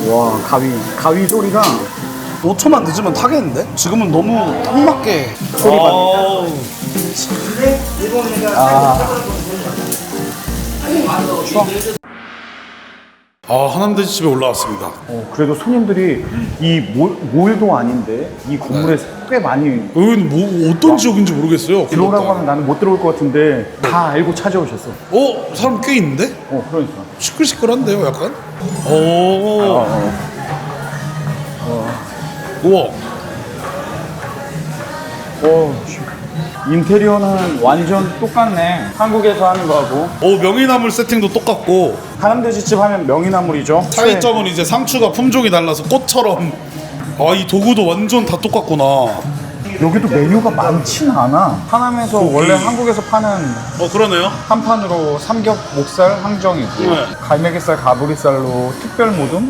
와, 가위 소리가 5초만 늦으면 타겠는데? 지금은 너무 딱 맞게 소리가. 하남돼지 집에 올라왔습니다. 그래도 손님들이 이 몰도 아닌데 이 건물에 꽤 많이 여기는 뭐 어떤 지역인지 모르겠어요. 들어오라고 하면 나는 못 들어올 것 같은데 다 알고 찾아오셨어. 사람 꽤 있는데? 그러니까. 시끌시끌한데요, 약간? 우와. 인테리어는 완전 똑같네. 한국에서 하는 거하고. 명이나물 세팅도 똑같고. 하남돼지집 하면 명이나물이죠. 차이점은 이제 상추가 품종이 달라서 꽃처럼. 이 도구도 완전 다 똑같구나. 여기도 메뉴가 많진 않아. 하남에서 원래 한국에서 파는 그러네요. 한 판으로 삼겹, 목살, 항정이고 네. 갈매기살, 가브리살로 특별 모듬,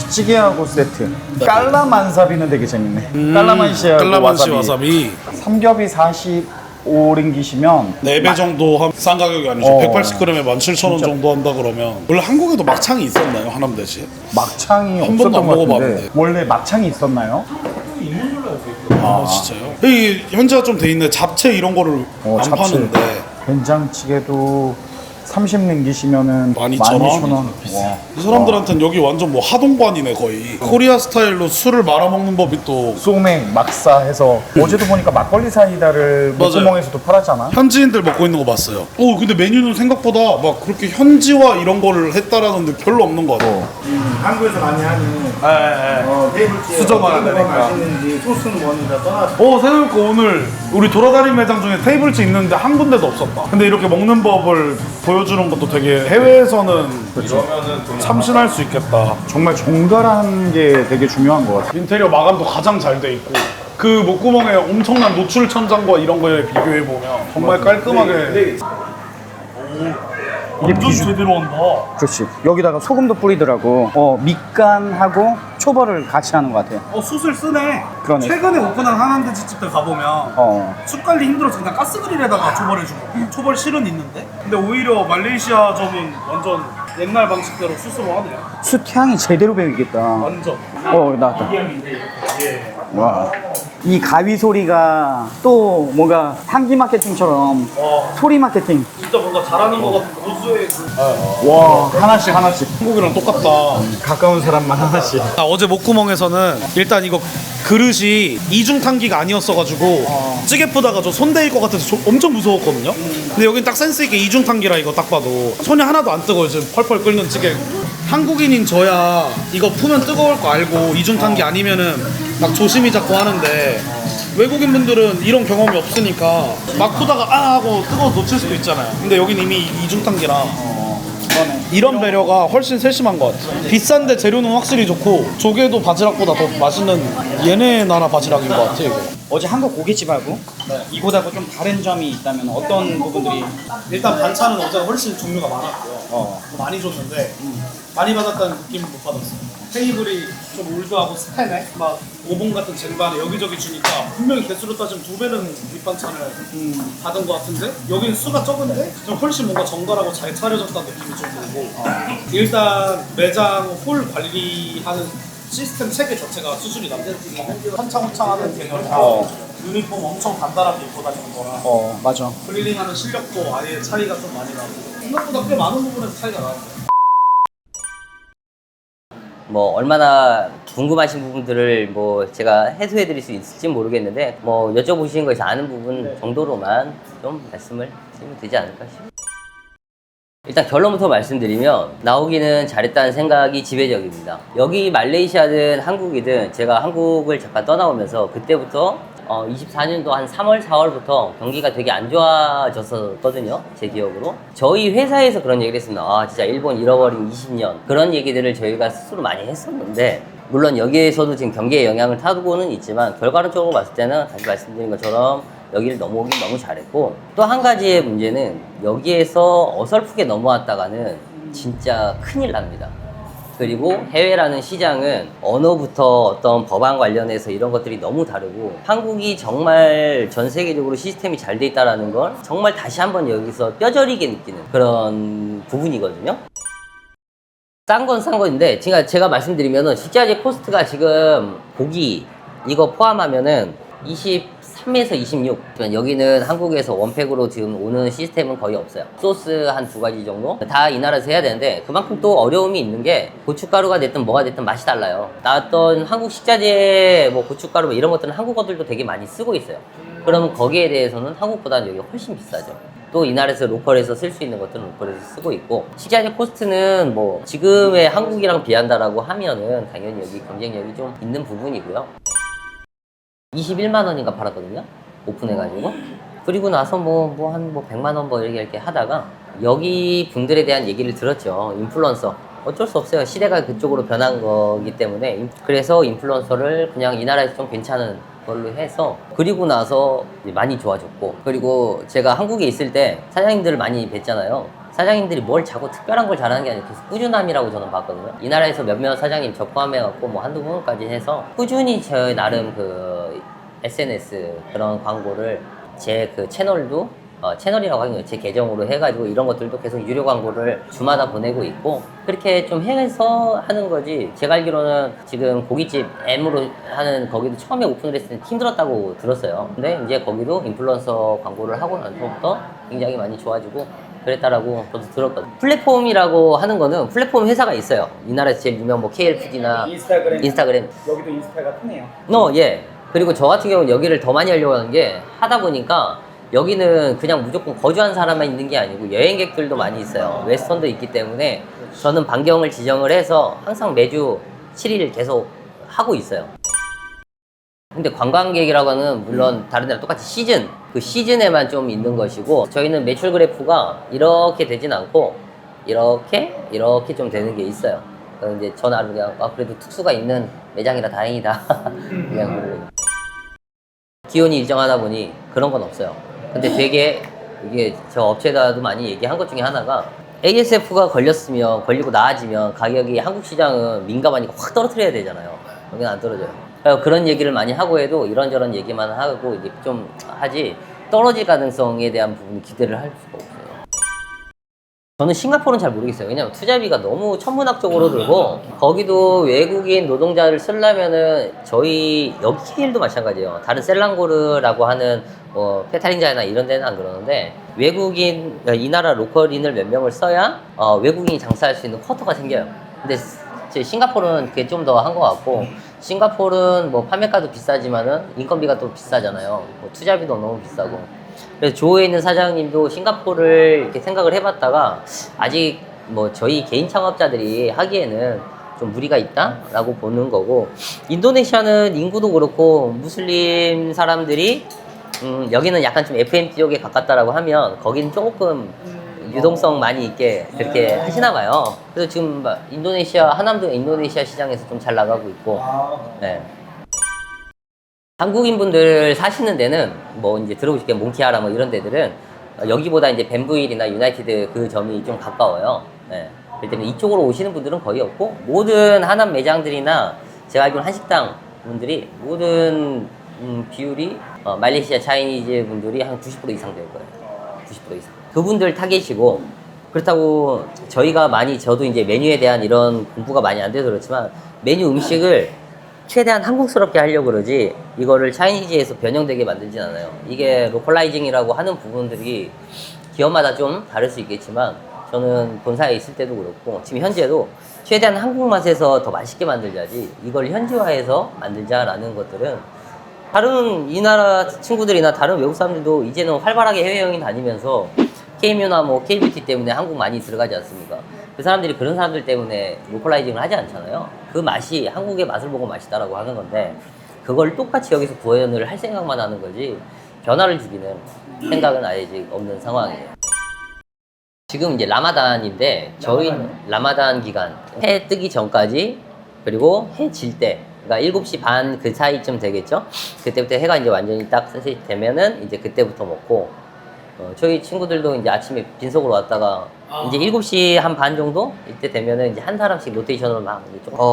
찌개하고 세트. 깔라만사비는 되게 재밌네. 깔라만시하고 깔라만시 와사비. 삼겹이 45링기시면 4배 정도 싼 가격이 아니죠. 180g에 17,000원 정도 한다 그러면. 원래 한국에도 막창이 있었나요, 하남돼지? 막창이 한 번도 없었던 안 것 같은데 먹어봤는데. 원래 막창이 있었나요? 진짜요? 여기 현지화 좀 돼 있네. 잡채 이런 거를 안 잡채. 파는데. 된장찌개도 30링기시면은 12,000원? 12,000원. 이 사람들한테는 여기 완전 뭐 하동관이네 거의. 코리아 스타일로 술을 말아먹는 법이 또 소맥, 막사 해서 어제도 보니까 막걸리 사이다를 맞아요. 목구멍에서도 팔았잖아. 현지인들 먹고 있는 거 봤어요. 근데 메뉴는 생각보다 막 그렇게 현지화 이런 거를 했다라는 데 별로 없는 거 같아요. 한국에서 많이 하는 테이블 수저만 뭐가 하니까. 맛있는지 소스는 뭐는 다 떠나서 생각해보니까 오늘 우리 돌아다니는 매장 중에 테이블치 있는데 한 군데도 없었다. 근데 이렇게 먹는 법을 보여주는 것도 되게 해외에서는 참신할 수 있겠다. 정말 정갈한 게 되게 중요한 것 같아. 인테리어 마감도 가장 잘 돼 있고 그 목구멍에 엄청난 노출 천장과 이런 거에 비교해보면 정말 깔끔하게 완전 제대로 한다. 그렇지. 여기다가 소금도 뿌리더라고. 밑간하고 초벌을 같이 하는 것 같아. 숯을 쓰네. 그러네. 최근에 오픈한 하남돼지집들 가보면 숯 관리 힘들어서 그냥 가스그릴에다가 초벌해주고 초벌 실은 있는데 근데 오히려 말레이시아점은 완전 옛날 방식대로 숯으로 하네요. 숯 향이 제대로 배이겠다. 완전. 나왔다. 와. 이 가위 소리가 또 뭔가 향기 마케팅처럼 소리 마케팅. 진짜 뭔가 잘하는 것 같은 고수의 와, 하나씩 하나씩. 한국이랑 똑같다. 가까운 사람만 하나씩. 어제 목구멍에서는 일단 이거 그릇이 이중탕기가 아니었어가지고 찌개 푸다가 저 손 대일 것 같아서 엄청 무서웠거든요. 근데 여긴 딱 센스 있게 이중탕기라 이거 딱 봐도 손이 하나도 안 뜨거워요. 지금 펄펄 끓는 찌개. 한국인인 저야 이거 푸면 뜨거울 거 알고 이중탕기 아니면은 막 조심히 잡고 하는데 외국인 분들은 이런 경험이 없으니까 막 푸다가 하고 뜨거워서 놓칠 수도 있잖아요. 근데 여긴 이미 이중탕기라 이런 배려가 훨씬 세심한 것 같아요. 비싼데 재료는 확실히 좋고 조개도 바지락보다 더 맛있는 얘네 나라 바지락인 것 같아요. 이거. 어제 한국 고깃집하고 이곳하고 좀 다른 점이 있다면 어떤 부분들이? 일단 반찬은 어제가 훨씬 종류가 많았고요. 많이 줬는데 많이 받았다는 느낌은 못 받았어요. 테이블이 좀 올드하고 스페네 막 오븐 같은 쟁반에 여기저기 주니까 분명히 개수로 따지면 2배는 밑반찬을 받은 것 같은데 여기는 수가 적은데 좀 훨씬 뭔가 정갈하고 잘 차려졌다는 느낌이 좀 들고 일단 매장 홀 관리하는 시스템 체계 자체가 수준이 남자들이 한창하는 개념이고 유니폼 엄청 간단하게 입고 다니는 거라 맞아. 그릴링하는 실력도 아예 차이가 좀 많이 나고 생각보다 꽤 많은 부분에서 차이가 나요. 뭐 얼마나 궁금하신 부분들을 뭐 제가 해소해 드릴 수 있을지 모르겠는데 뭐 여쭤보시는 거에서 아는 부분 정도로만 좀 말씀을 드리면 되지 않을까 싶어요. 일단 결론부터 말씀드리면 나오기는 잘했다는 생각이 지배적입니다. 여기 말레이시아든 한국이든 제가 한국을 잠깐 떠나오면서 그때부터 24년도 한 3월, 4월부터 경기가 되게 안 좋아졌었거든요. 제 기억으로. 저희 회사에서 그런 얘기를 했습니다. 진짜 일본 잃어버린 20년. 그런 얘기들을 저희가 스스로 많이 했었는데 물론 여기에서도 지금 경기에 영향을 타고는 있지만 결과론적으로 봤을 때는 다시 말씀드린 것처럼 여기를 넘어오긴 너무 잘했고 또 한 가지의 문제는 여기에서 어설프게 넘어왔다가는 진짜 큰일 납니다. 그리고 해외라는 시장은 언어부터 어떤 법안 관련해서 이런 것들이 너무 다르고 한국이 정말 전 세계적으로 시스템이 잘 돼 있다는 걸 정말 다시 한번 여기서 뼈저리게 느끼는 그런 부분이거든요. 싼 건 싼 건데 제가 말씀드리면은 식자재 코스트가 지금 고기 이거 포함하면은 23에서 26. 여기는 한국에서 원팩으로 지금 오는 시스템은 거의 없어요. 소스 한 2가지 정도 다 이 나라에서 해야 되는데, 그만큼 또 어려움이 있는 게 고춧가루가 됐든 뭐가 됐든 맛이 달라요. 나왔던 한국 식자재 뭐 고춧가루 뭐 이런 것들은 한국어들도 되게 많이 쓰고 있어요. 그러면 거기에 대해서는 한국보다는 여기가 훨씬 비싸죠. 또 이 나라에서 로컬에서 쓸 수 있는 것들은 로컬에서 쓰고 있고, 식자재 코스트는 뭐 지금의 한국이랑 비한다라고 하면은 당연히 여기 경쟁력이 좀 있는 부분이고요. 21만 원인가 팔았거든요, 오픈해가지고. 그리고 나서 한 100만 원 이렇게 하다가 여기 분들에 대한 얘기를 들었죠. 인플루언서, 어쩔 수 없어요. 시대가 그쪽으로 변한 거기 때문에. 그래서 인플루언서를 그냥 이 나라에서 좀 괜찮은 걸로 해서, 그리고 나서 많이 좋아졌고, 그리고 제가 한국에 있을 때 사장님들을 많이 뵀잖아요. 사장님들이 뭘 자꾸 특별한 걸 잘하는 게 아니라 계속 꾸준함이라고 저는 봤거든요. 이 나라에서 몇몇 사장님 저 포함해갖고 뭐 한두 분까지 해서 꾸준히 저 나름 그 SNS 그런 광고를 제 그 채널도 채널이라고 하긴 제 계정으로 해가지고 이런 것들도 계속 유료 광고를 주마다 보내고 있고, 그렇게 좀 해서 하는 거지. 제가 알기로는 지금 고깃집 M으로 하는 거기도 처음에 오픈을 했을 때 힘들었다고 들었어요. 근데 이제 거기도 인플루언서 광고를 하고 나서부터 굉장히 많이 좋아지고 그랬다라고 저도 들었거든요. 플랫폼이라고 하는 거는 플랫폼 회사가 있어요. 이 나라에서 제일 유명 뭐 KLPD나 인스타그램. 여기도 인스타가 크네요. 예. 그리고 저 같은 경우는 여기를 더 많이 하려고 하는 게, 하다 보니까 여기는 그냥 무조건 거주한 사람만 있는 게 아니고 여행객들도 많이 있어요. 웨스턴도 있기 때문에 저는 반경을 지정을 해서 항상 매주 7일 계속 하고 있어요. 근데 관광객이라고 하는, 물론 다른 데랑 똑같이 시즌, 그 시즌에만 좀 있는 것이고, 저희는 매출 그래프가 이렇게 되진 않고 이렇게 좀 되는 게 있어요. 그래서 이제 저 나름 그냥 그래도 특수가 있는 매장이라 다행이다. 그냥 그러고. 기온이 일정하다 보니 그런 건 없어요. 근데 되게 이게 저 업체에다도 많이 얘기한 것 중에 하나가, ASF가 걸리고 나아지면 가격이 한국 시장은 민감하니까 확 떨어뜨려야 되잖아요. 여기는 안 떨어져요. 그런 얘기를 많이 하고 해도 이런저런 얘기만 하고 이제 좀 하지, 떨어질 가능성에 대한 부분 기대를 할 수가 없어요. 저는 싱가포르는 잘 모르겠어요. 왜냐면 투자비가 너무 천문학적으로 들고, 거기도 외국인 노동자를 쓰려면은 저희 여기 KL도 마찬가지예요. 다른 셀랑고르라고 하는 페타링자나 이런 데는 안 그러는데, 외국인, 이 나라 로컬인을 몇 명을 써야 외국인이 장사할 수 있는 쿼터가 생겨요. 근데 싱가포르는 그게 좀 더 한 것 같고, 싱가포르는 뭐 판매가도 비싸지만은 인건비가 또 비싸잖아요. 뭐 투자비도 너무 비싸고. 그래서 조에 있는 사장님도 싱가포르를 이렇게 생각을 해봤다가, 아직 뭐 저희 개인 창업자들이 하기에는 좀 무리가 있다라고 보는 거고, 인도네시아는 인구도 그렇고 무슬림 사람들이 여기는 약간 좀 FM 지역에 가깝다라고 하면 거기는 조금 유동성 많이 있게 그렇게 하시나 봐요. 그래서 지금 인도네시아, 하남도 인도네시아 시장에서 좀 잘 나가고 있고. 네. 한국인분들 사시는 데는 뭐 이제 들어보실게 몽키아라 뭐 이런 데들은 여기보다 이제 벤부일이나 유나이티드 그 점이 좀 가까워요. 네. 그렇기 때문에 이쪽으로 오시는 분들은 거의 없고, 모든 하남 매장들이나 제가 알기로는 한식당 분들이 모든 비율이 말레이시아 차이니즈 분들이 한 90% 이상 될 거예요. 90% 이상. 그분들 타겟이고, 그렇다고 저희가 저도 이제 메뉴에 대한 이런 공부가 많이 안 돼서 그렇지만, 메뉴 음식을 최대한 한국스럽게 하려고 그러지 이거를 차이니즈에서 변형되게 만들진 않아요. 이게 로컬라이징이라고 하는 부분들이 기업마다 좀 다를 수 있겠지만, 저는 본사에 있을 때도 그렇고 지금 현재도 최대한 한국 맛에서 더 맛있게 만들자지 이걸 현지화해서 만들자라는 것들은, 다른 이 나라 친구들이나 다른 외국 사람들도 이제는 활발하게 해외여행 다니면서 K뮤나 뭐 K뷰티 때문에 한국 많이 들어가지 않습니까? 그 사람들이 그런 사람들 때문에 로컬라이징을 하지 않잖아요. 그 맛이 한국의 맛을 보고 맛있다라고 하는 건데, 그걸 똑같이 여기서 구현을 할 생각만 하는 거지 변화를 주기는 생각은 아예 없는 상황이에요. 지금 이제 라마단인데, 저희 라마단 기간, 해 뜨기 전까지, 그리고 해 질 때, 그러니까 7시 반 그 사이쯤 되겠죠? 그때부터 해가 이제 완전히 딱 되면은 이제 그때부터 먹고, 저희 친구들도 이제 아침에 빈속으로 왔다가 이제 7시 한 반 정도 이때 되면은 이제 한 사람씩 로테이션으로 막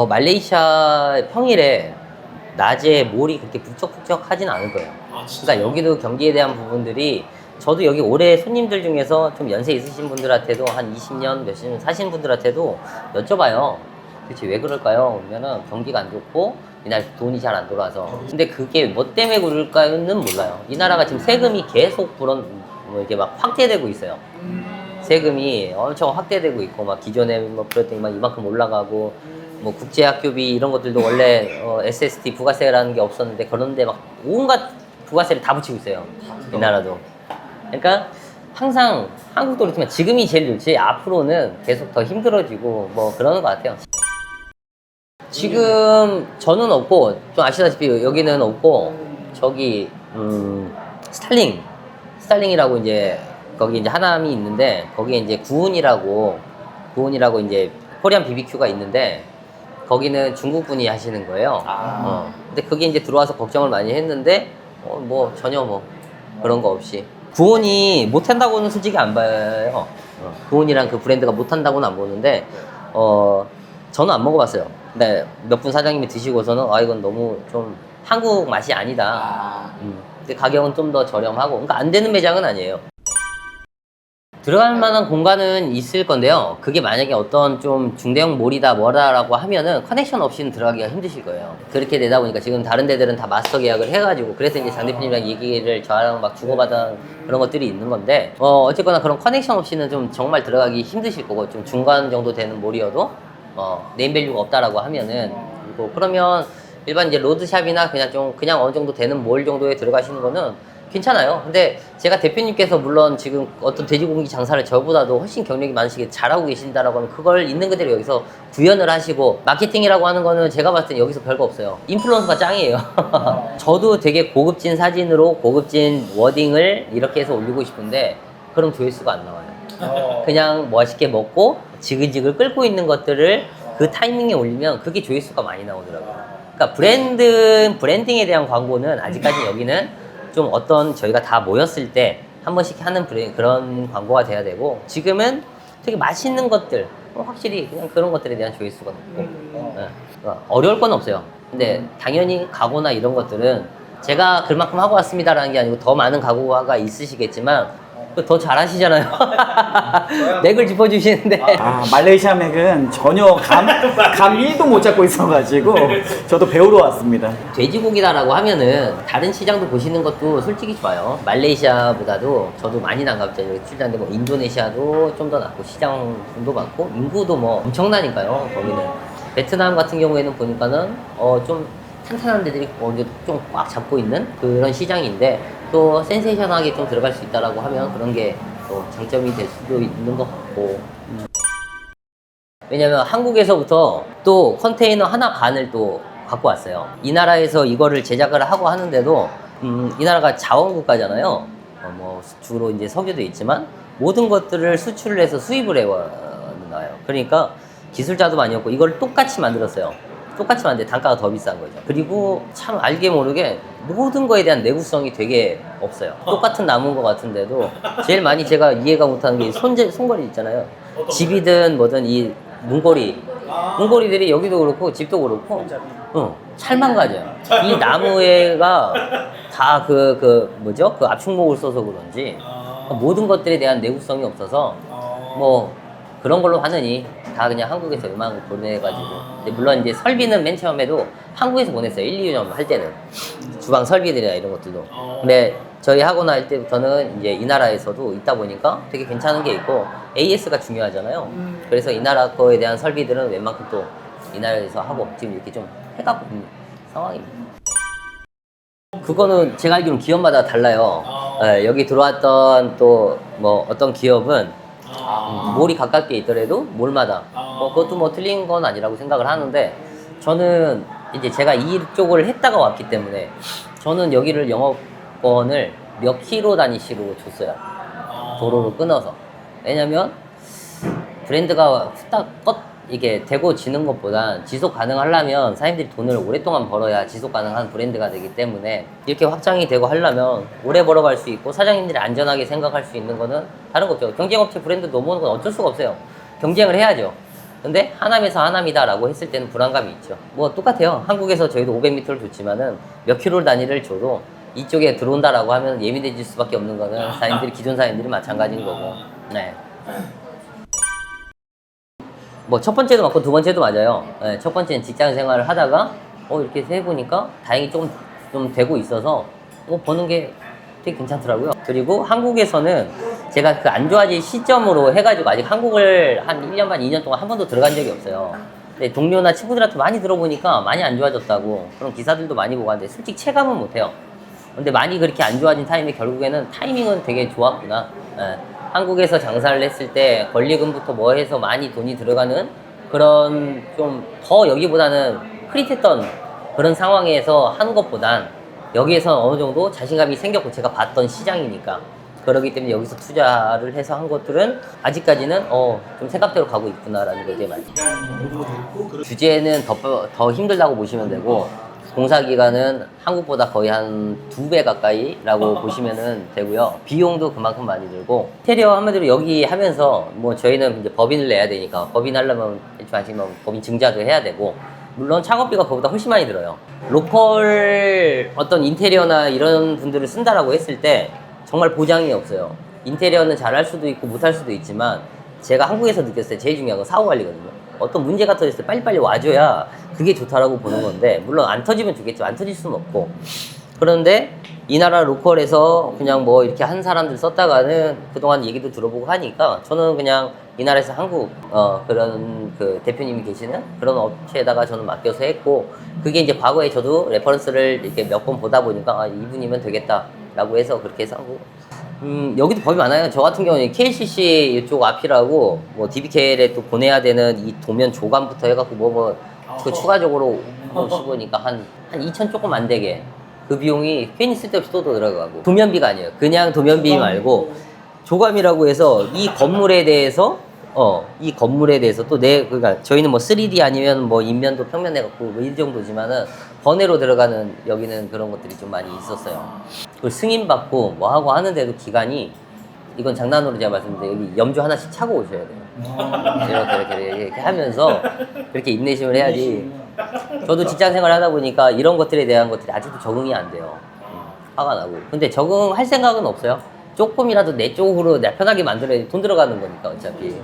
말레이시아 평일에 낮에 몰이 그렇게 북적북적 하진 않을 거예요. 그러니까 여기도 경기에 대한 부분들이 저도 여기 올해 손님들 중에서 좀 연세 있으신 분들한테도 한 20년, 몇십 년 사신 분들한테도 여쭤봐요. 도대체 왜 그럴까요? 그러면은 경기가 안 좋고 이날 돈이 잘 안 돌아서. 근데 그게 뭐 때문에 그럴까는 몰라요. 이 나라가 지금 세금이 계속 뭐 이렇게 막 확대되고 있어요. 세금이 엄청 확대되고 있고 막 기존에 뭐 그랬더니 막 이만큼 올라가고 뭐 국제학교비 이런 것들도 원래 SST 부가세라는 게 없었는데 그런데 막 온갖 부가세를 다 붙이고 있어요. 이 나라도. 그러니까 항상 한국도 그렇지만 지금이 제일 좋지 앞으로는 계속 더 힘들어지고 뭐 그러는 것 같아요. 지금 저는 없고 좀 아시다시피 여기는 없고 저기 스탈링이라고 이제 거기 이제 하남이 있는데 거기에 이제 구운이라고 이제 코리안 BBQ가 있는데 거기는 중국 분이 하시는 거예요. 근데 그게 이제 들어와서 걱정을 많이 했는데 뭐 전혀 뭐 그런 거 없이 구온이 못한다고는 솔직히 안 봐요. 구온이랑 그 브랜드가 못한다고는 안 보는데 저는 안 먹어봤어요. 근데 몇 분 사장님이 드시고서는 이건 너무 좀 한국 맛이 아니다. 근데 가격은 좀 더 저렴하고 그러니까 안 되는 매장은 아니에요. 들어갈 만한 공간은 있을 건데요. 그게 만약에 어떤 좀 중대형 몰이다 뭐다라고 하면은 커넥션 없이는 들어가기가 힘드실 거예요. 그렇게 되다 보니까 지금 다른 데들은 다 마스터 계약을 해가지고 그래서 이제 장 대표님이랑 얘기를 저랑 막 주고받은 그런 것들이 있는 건데 어쨌거나 그런 커넥션 없이는 좀 정말 들어가기 힘드실 거고 좀 중간 정도 되는 몰이어도 네임밸류가 없다라고 하면은 그러면 일반 이제 로드샵이나 그냥 어느 정도 되는 몰 정도에 들어가시는 거는 괜찮아요. 근데 제가 대표님께서 물론 지금 어떤 돼지고기 장사를 저보다도 훨씬 경력이 많으시게 잘하고 계신다라고 하면 그걸 있는 그대로 여기서 구현을 하시고 마케팅이라고 하는 거는 제가 봤을 땐 여기서 별거 없어요. 인플루언서가 짱이에요. 저도 되게 고급진 사진으로 고급진 워딩을 이렇게 해서 올리고 싶은데 그럼 조회수가 안 나와요. 그냥 멋있게 먹고 지글지글 끓고 있는 것들을 그 타이밍에 올리면 그게 조회수가 많이 나오더라고요. 그러니까 브랜딩에 대한 광고는 아직까지 여기는 좀 어떤 저희가 다 모였을 때 한 번씩 하는 그런 광고가 돼야 되고 지금은 되게 맛있는 것들 확실히 그냥 그런 것들에 대한 조회수가 높고 어려울 건 없어요. 근데 당연히 각오나 이런 것들은 제가 그만큼 하고 왔습니다라는 게 아니고 더 많은 각오가 있으시겠지만 더 잘하시잖아요. 맥을 짚어주시는데 말레이시아 맥은 전혀 감 1도 못 잡고 있어가지고 저도 배우러 왔습니다. 돼지고기다라고 하면은 다른 시장도 보시는 것도 솔직히 좋아요. 말레이시아보다도 저도 많이 나가봤잖아요. 출장인데 뭐 인도네시아도 좀 더 낫고 시장도 많고 인구도 뭐 엄청나니까요. 거기는 베트남 같은 경우에는 보니까는 좀 탄탄한 데들이 좀 꽉 잡고 있는 그런 시장인데 또 센세이션하게 좀 들어갈 수 있다라고 하면 그런 게 또 장점이 될 수도 있는 것 같고 왜냐면 한국에서부터 또 컨테이너 하나 반을 또 갖고 왔어요. 이 나라에서 이거를 제작을 하고 하는데도 이 나라가 자원국가잖아요. 뭐 주로 이제 석유도 있지만 모든 것들을 수출을 해서 수입을 해와요. 그러니까 기술자도 많이 없고 이걸 똑같이 만들었어요. 똑같이 만드는데 단가가 더 비싼 거죠. 그리고 참 알게 모르게 모든 거에 대한 내구성이 되게 없어요. 똑같은 나무인 것 같은데도 제일 많이 제가 이해가 못하는 게 손거리 있잖아요. 집이든 뭐든 이 문고리들이 여기도 그렇고 집도 그렇고 찰만 가져요. 이 나무가 다 뭐죠? 그 압축목을 써서 그런지 모든 것들에 대한 내구성이 없어서 뭐 그런 걸로 하느니 다 그냥 한국에서 웬만한 거 보내가지고 근데 물론 이제 설비는 맨 처음에도 한국에서 보냈어요. 1, 2년 할 때는 주방 설비들이나 이런 것들도 근데 저희 하고 날 때부터는 이제 이 나라에서도 있다 보니까 되게 괜찮은 게 있고 AS가 중요하잖아요. 그래서 이 나라 거에 대한 설비들은 웬만큼 또 이 나라에서 하고 지금 이렇게 좀 해갖고 있는 상황입니다. 그거는 제가 알기로는 기업마다 달라요. 여기 들어왔던 또 뭐 어떤 기업은 몰이 가깝게 있더라도 몰마다 그것도 뭐 틀린 건 아니라고 생각을 하는데 저는 이제 제가 이쪽을 했다가 왔기 때문에 저는 여기를 영업권을 몇 킬로 단위씩으로 줬어요. 도로로 끊어서. 왜냐면 브랜드가 후딱 이게 되고 지는 것보다 지속 가능하려면 사장님들이 돈을 오랫동안 벌어야 지속 가능한 브랜드가 되기 때문에 이렇게 확장이 되고 하려면 오래 벌어갈 수 있고 사장님들이 안전하게 생각할 수 있는 거는 다른 거 없죠. 경쟁업체 브랜드 넘어오는 건 어쩔 수가 없어요. 경쟁을 해야죠. 근데 하남에서 하남이다 라고 했을 때는 불안감이 있죠. 뭐 똑같아요. 한국에서 저희도 500m를 줬지만은 몇 킬로 단위를 줘도 이쪽에 들어온다라고 하면 예민해질 수밖에 없는 거는 사장님들이 기존 사장님들이 마찬가지인 거고. 네. 뭐 첫 번째도 맞고 두 번째도 맞아요. 네, 첫 번째는 직장 생활을 하다가 이렇게 해보니까 다행히 좀 되고 있어서 버는 게 되게 괜찮더라고요. 그리고 한국에서는 제가 그 안 좋아질 시점으로 해가지고 아직 한국을 한 1년 반, 2년 동안 한 번도 들어간 적이 없어요. 근데 동료나 친구들한테 많이 들어보니까 많이 안 좋아졌다고 그런 기사들도 많이 보고 하는데 솔직히 체감은 못해요. 근데 많이 그렇게 안 좋아진 타임에 결국에는 타이밍은 되게 좋았구나. 예. 한국에서 장사를 했을 때 권리금부터 뭐 해서 많이 돈이 들어가는 그런 좀 더 여기보다는 흐릿했던 그런 상황에서 하는 것보단 여기에서 어느 정도 자신감이 생겼고 제가 봤던 시장이니까 그렇기 때문에 여기서 투자를 해서 한 것들은 아직까지는 좀 생각대로 가고 있구나라는 게 제일 많죠. 주제는 더 힘들다고 보시면 되고 공사기간은 한국보다 거의 한 2배 가까이라고 보시면 되고요. 비용도 그만큼 많이 들고 인테리어 한마디로 여기 하면서 뭐 저희는 이제 법인을 내야 되니까 법인 하려면 대충 아시면 법인 증자도 해야 되고 물론 창업비가 그거보다 훨씬 많이 들어요. 로컬 어떤 인테리어나 이런 분들을 쓴다라고 했을 때 정말 보장이 없어요. 인테리어는 잘할 수도 있고 못할 수도 있지만 제가 한국에서 느꼈을 때 제일 중요한 건 사후 관리거든요. 어떤 문제가 터졌을 때 빨리빨리 와줘야 그게 좋다라고 보는 건데 물론 안 터지면 좋겠지만 안 터질 수는 없고 그런데 이 나라 로컬에서 그냥 뭐 이렇게 한 사람들 썼다가는 그동안 얘기도 들어보고 하니까 저는 그냥 이 나라에서 한국 그런 그 대표님이 계시는 그런 업체에다가 저는 맡겨서 했고 그게 이제 과거에 저도 레퍼런스를 이렇게 몇 번 보다 보니까 이분이면 되겠다라고 해서 그렇게 해서 하고 여기도 법이 많아요. 저 같은 경우는 KCC 이쪽 앞이라고 뭐 DBKL에 또 보내야 되는 이 도면 조감부터 해갖고 그 추가적으로 보시보니까 한 2천 조금 안 되게 그 비용이 괜히 쓸데없이 또 들어가고 도면비가 아니에요. 그냥 도면비 말고 조감이라고 해서 이 건물에 대해서 또 그러니까 저희는 뭐 3D 아니면 뭐 인면도 평면 해갖고 뭐 이 정도지만은 번외로 들어가는 여기는 그런 것들이 좀 많이 있었어요. 그걸 승인받고 뭐 하고 하는데도 기간이 이건 장난으로 제가 말씀드렸는데 여기 염주 하나씩 차고 오셔야 돼요. 이렇게 하면서 그렇게 인내심을 해야지. 저도 직장 생활 하다 보니까 이런 것들에 대한 것들이 아직도 적응이 안 돼요. 화가 나고. 근데 적응할 생각은 없어요. 조금이라도 내 쪽으로 내 편하게 만들어야 돈 들어가는 거니까 어차피.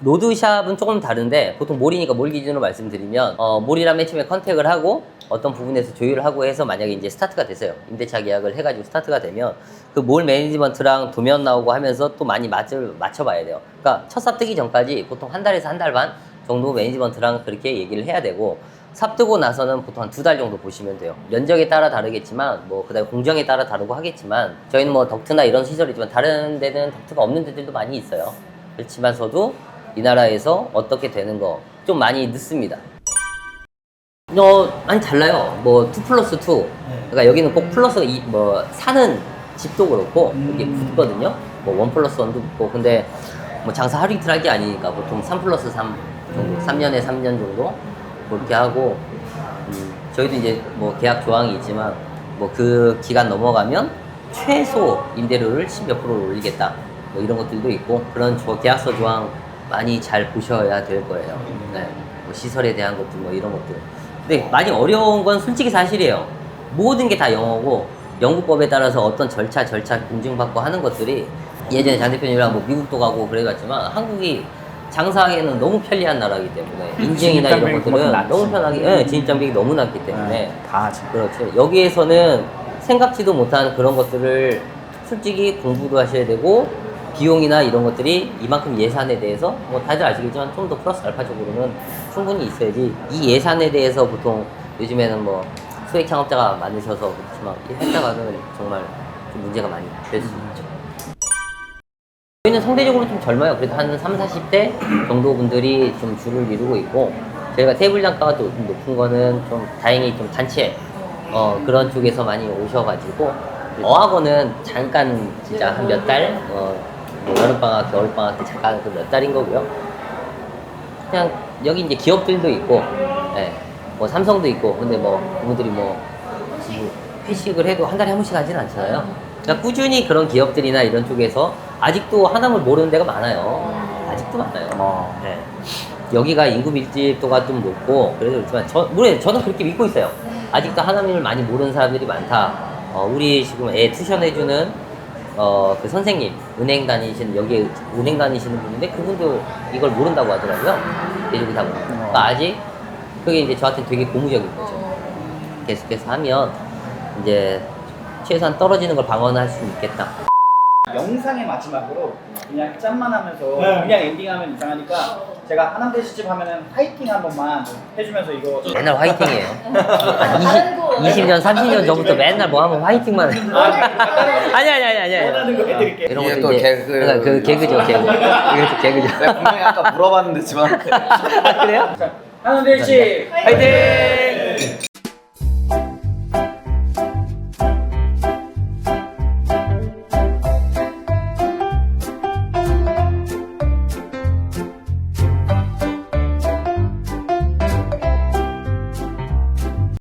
로드샵은 조금 다른데 보통 몰이니까 몰 기준으로 말씀드리면 몰이랑 맨 처음에 컨택을 하고 어떤 부분에서 조율을 하고 해서 만약에 이제 스타트가 됐어요. 임대차 계약을 해가지고 스타트가 되면 그 몰 매니지먼트랑 도면 나오고 하면서 또 많이 맞춰봐야 돼요. 그러니까 첫 삽 뜨기 전까지 보통 한 달에서 한 달 반 정도 매니지먼트랑 그렇게 얘기를 해야 되고 삽 뜨고 나서는 보통 한 2달 정도 보시면 돼요. 면적에 따라 다르겠지만 뭐 그다음에 공정에 따라 다르고 하겠지만 저희는 뭐 덕트나 이런 시설이지만 다른 데는 덕트가 없는 데들도 많이 있어요. 그렇지만서도 이 나라에서 어떻게 되는 거 좀 많이 늦습니다. 많이 달라요. 뭐 2+2 그러니까 여기는 꼭 플러스 뭐 사는 집도 그렇고 이게 붙거든요. 뭐 1+1도 붙고 근데 뭐 장사 하루 이틀 할 게 아니니까 보통 3+3 정도 3년에 3년 정도 그렇게 하고 저희도 이제 뭐 계약 조항이 있지만 뭐 그 기간 넘어가면 최소 임대료를 10몇 %를 올리겠다 뭐 이런 것들도 있고 그런 계약서 조항 많이 잘 보셔야 될 거예요. 네. 뭐 시설에 대한 것들 뭐 이런 것들. 근데 많이 어려운 건 솔직히 사실이에요. 모든 게 다 영어고 영국법에 따라서 어떤 절차 공증받고 하는 것들이 예전에 장 대표님이랑 뭐 미국도 가고 그래봤지만 한국이 장사하기에는 너무 편리한 나라이기 때문에 인증이나 이런 것들은 너무 편하게 진입장벽이 너무 낮기 때문에 다 하죠. 그렇죠. 여기에서는 생각지도 못한 그런 것들을 솔직히 공부도 하셔야 되고 비용이나 이런 것들이 이만큼 예산에 대해서 뭐 다들 아시겠지만 좀 더 플러스 알파적으로는 충분히 있어야지 이 예산에 대해서 보통 요즘에는 뭐 소액 창업자가 많으셔서 그렇지만 했다가는 정말 좀 문제가 많이 될 수 있죠. 저희는 상대적으로 좀 젊어요. 그래도 한 30, 40대 정도 분들이 좀 줄을 이루고 있고 저희가 테이블 단가가 좀 높은 거는 좀 다행히 좀 단체 그런 쪽에서 많이 오셔가지고 어학원은 잠깐 진짜 한 몇 달 뭐 여름방학, 겨울방학 때 잠깐 그 몇 달인 거고요. 그냥 여기 이제 기업들도 있고, 뭐 삼성도 있고, 근데 뭐 그분들이 뭐 회식을 해도 한 달에 한 번씩 하진 않잖아요. 그러니까 꾸준히 그런 기업들이나 이런 쪽에서 아직도 하나물 모르는 데가 많아요. 아직도 많아요. 여기가 인구 밀집도가 좀 높고 그래서 그렇지만 물론 저는 그렇게 믿고 있어요. 아직도 하나님을 많이 모르는 사람들이 많다. 우리 지금 애 튜션 해주는 그 선생님, 여기 은행 다니시는 분인데 그분도 이걸 모른다고 하더라고요. 대중이 다 모르고. 그러니까 아직 그게 이제 저한테 되게 고무적인 거죠. 계속해서 하면 이제 최소한 떨어지는 걸 방어할 수 있겠다. 영상의 마지막으로 그냥 짠만 하면서 네. 그냥 엔딩하면 이상하니까 제가 하남대 시집 하면은 화이팅 한 번만 해주면서 이거 맨날 화이팅이에요. 20년, 30년 전부터 맨날 뭐 하면 화이팅만 해. 아니. 원하는 거 해드릴게요. 이런 이게 것도 또 이제 개그. 약간 그 개그죠, 개그. 이것도 개그죠. 내가 분명히 아까 물어봤는데 지금 그래요? 하남대 시 화이팅!